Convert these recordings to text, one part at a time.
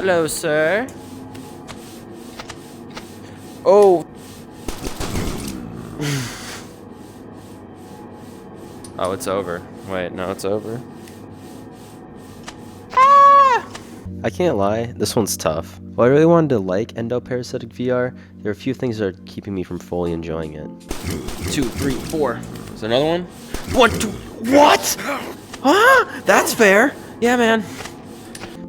Hello, sir. Oh. Oh, it's over. Wait, no, it's over. I can't lie, this one's tough. While I really wanted to like Endoparasitic VR, there are a few things that are keeping me from fully enjoying it. 2, 3, 4. Is there another one? 1, 2. What? Huh? That's fair. Yeah, man.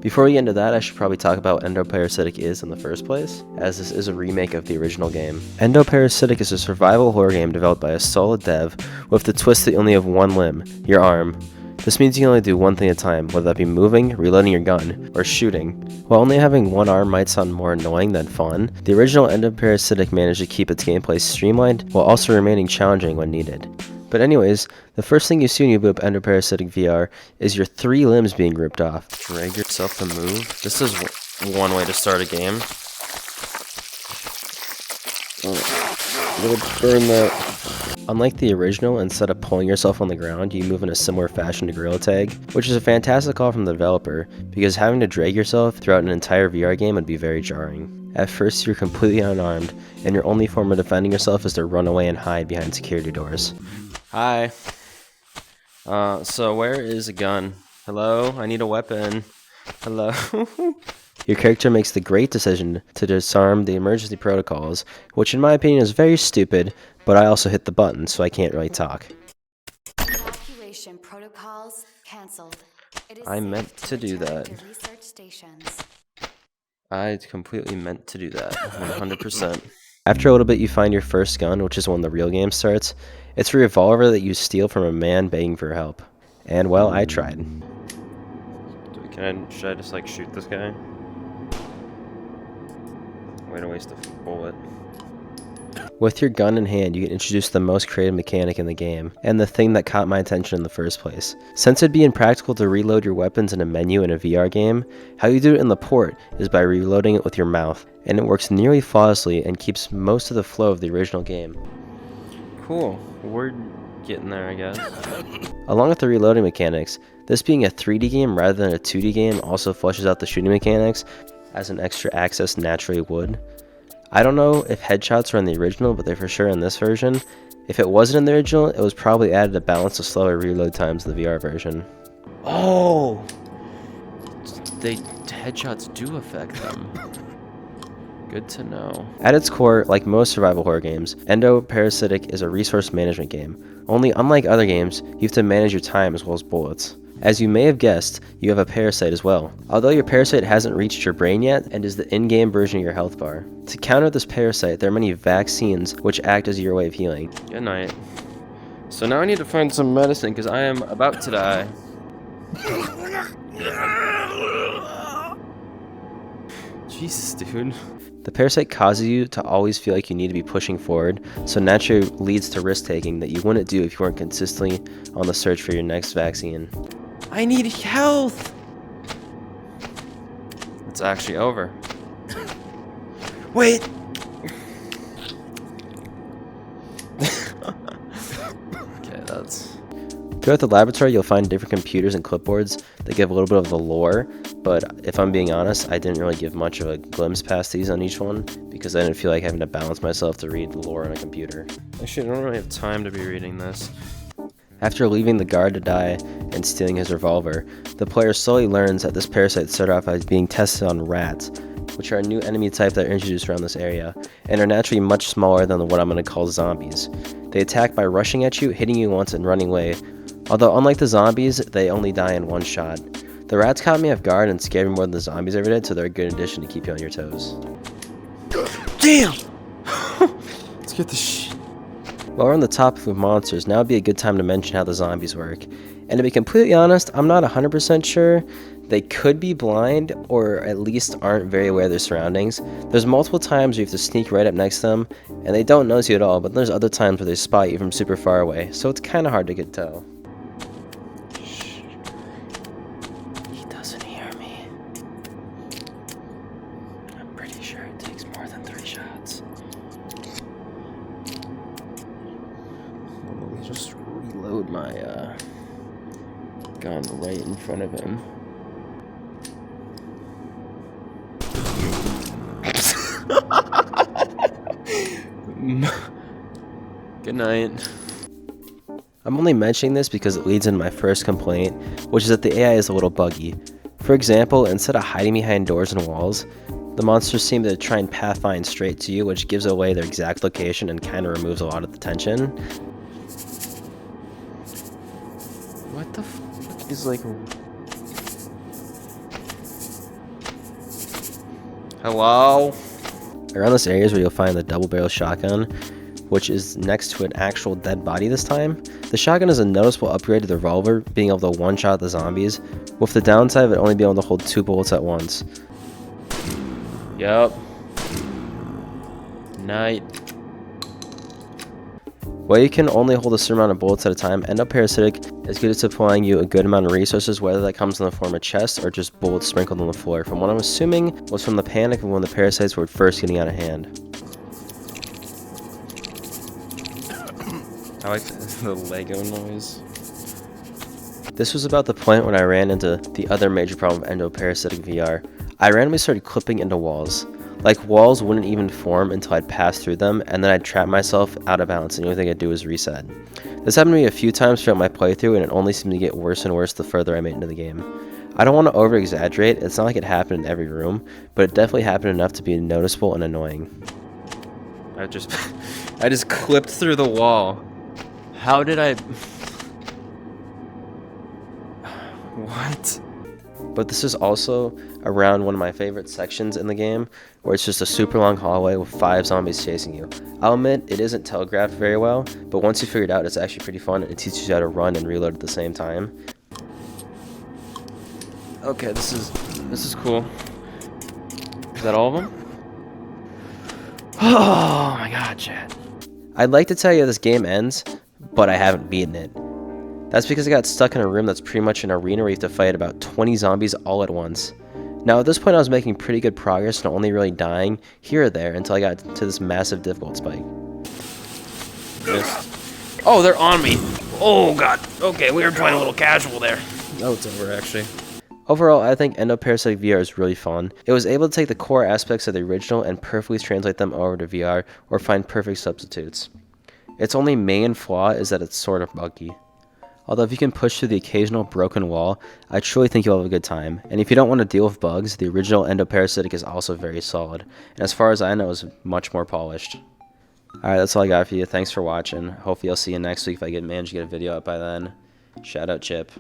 Before we get into that, I should probably talk about what Endoparasitic is in the first place, as this is a remake of the original game. Endoparasitic is a survival horror game developed by a solid dev with the twist that you only have one limb, your arm. This means you can only do one thing at a time, whether that be moving, reloading your gun, or shooting. While only having one arm might sound more annoying than fun, the original Endoparasitic managed to keep its gameplay streamlined while also remaining challenging when needed. But anyways, the first thing you see when you boot up Endoparasitic VR is your 3 limbs being ripped off. Drag yourself to move. This is one way to start a game. I'm gonna burn that. Unlike the original, instead of pulling yourself on the ground, you move in a similar fashion to Gorilla Tag, which is a fantastic call from the developer, because having to drag yourself throughout an entire VR game would be very jarring. At first, you're completely unarmed, and your only form of defending yourself is to run away and hide behind security doors. Hi. So where is a gun? Hello? I need a weapon. Hello? Your character makes the great decision to disarm the emergency protocols, which in my opinion is very stupid, but I also hit the button, so I can't really talk. Evacuation protocols canceled. I meant to do that. I completely meant to do that, 100%. After a little bit, you find your first gun, which is when the real game starts. It's a revolver that you steal from a man begging for help. And, well, I tried. Should I just, like, shoot this guy? Way to waste a bullet. With your gun in hand, you get introduced to the most creative mechanic in the game, and the thing that caught my attention in the first place. Since it'd be impractical to reload your weapons in a menu in a VR game, how you do it in the port is by reloading it with your mouth, and it works nearly flawlessly and keeps most of the flow of the original game. Cool. We're getting there, I guess. Along with the reloading mechanics, this being a 3D game rather than a 2D game also fleshes out the shooting mechanics as an extra access naturally would. I don't know if headshots were in the original, but they're for sure in this version. If it wasn't in the original, it was probably added to balance the slower reload times of the VR version. Oh! Headshots do affect them. Good to know. At its core, like most survival horror games, Endoparasitic is a resource management game. Only unlike other games, you have to manage your time as well as bullets. As you may have guessed, you have a parasite as well. Although your parasite hasn't reached your brain yet, and is the in-game version of your health bar. To counter this parasite, there are many vaccines which act as your way of healing. Good night. So now I need to find some medicine because I am about to die. Jesus, dude. The parasite causes you to always feel like you need to be pushing forward, so naturally leads to risk-taking that you wouldn't do if you weren't consistently on the search for your next vaccine. I need health! It's actually over. Wait! Okay, that's... Throughout the laboratory, you'll find different computers and clipboards that give a little bit of the lore, but if I'm being honest, I didn't really give much of a glimpse past these on each one, because I didn't feel like having to balance myself to read the lore on a computer. Actually, I don't really have time to be reading this. After leaving the guard to die and stealing his revolver, the player slowly learns that this parasite started off as being tested on rats, which are a new enemy type that are introduced around this area, and are naturally much smaller than what I'm going to call zombies. They attack by rushing at you, hitting you once, and running away. Although unlike the zombies, they only die in one shot. The rats caught me off guard and scared me more than the zombies ever did, so they're a good addition to keep you on your toes. Damn! Let's get this shit. While we're on the topic of monsters, now would be a good time to mention how the zombies work. And to be completely honest, I'm not 100% sure. They could be blind, or at least aren't very aware of their surroundings. There's multiple times where you have to sneak right up next to them, and they don't notice you at all, but there's other times where they spot you from super far away, so it's kind of hard to get tell. He doesn't hear me. I'm pretty sure it takes more than 3 shots. Let me just reload my gun right in front of him. Good night. I'm only mentioning this because it leads into my first complaint, which is that the AI is a little buggy. For example, instead of hiding behind doors and walls, the monsters seem to try and pathfind straight to you, which gives away their exact location and kind of removes a lot of the tension. What the fuck is like... Hello? Around this area is where you'll find the double barrel shotgun, which is next to an actual dead body this time. The shotgun is a noticeable upgrade to the revolver, being able to one-shot the zombies, with the downside of it only being able to hold 2 bullets at once. Yup. Night. While you can only hold a certain amount of bullets at a time, Endoparasitic is good at supplying you a good amount of resources, whether that comes in the form of chests or just bullets sprinkled on the floor, from what I'm assuming was from the panic of when the parasites were first getting out of hand. I like the Lego noise. This was about the point when I ran into the other major problem of Endoparasitic VR. I randomly started clipping into walls. Like, walls wouldn't even form until I'd pass through them, and then I'd trap myself out of balance, and the only thing I'd do was reset. This happened to me a few times throughout my playthrough, and it only seemed to get worse and worse the further I made into the game. I don't want to over-exaggerate, it's not like it happened in every room, but it definitely happened enough to be noticeable and annoying. I just clipped through the wall. How did I... What? But this is also around one of my favorite sections in the game, where it's just a super long hallway with 5 zombies chasing you. I'll admit, it isn't telegraphed very well, but once you figure it out, it's actually pretty fun, and it teaches you how to run and reload at the same time. Okay, this is cool. Is that all of them? Oh my god, chat. I'd like to tell you this game ends, but I haven't beaten it. That's because I got stuck in a room that's pretty much an arena where you have to fight about 20 zombies all at once. Now at this point I was making pretty good progress and only really dying here or there until I got to this massive difficult spike. Missed. Oh, they're on me! Oh god, okay, we were playing a little casual there. Oh, it's over actually. Overall, I think Endoparasitic VR is really fun. It was able to take the core aspects of the original and perfectly translate them over to VR or find perfect substitutes. Its only main flaw is that it's sort of buggy. Although if you can push through the occasional broken wall, I truly think you'll have a good time. And if you don't want to deal with bugs, the original Endoparasitic is also very solid. And as far as I know, is much more polished. Alright, that's all I got for you. Thanks for watching. Hopefully I'll see you next week if I manage to get a video up by then. Shout out Chip.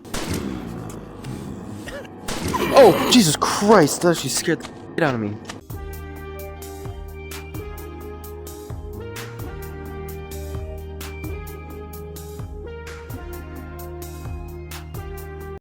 Oh, Jesus Christ! That actually scared the shit out of me.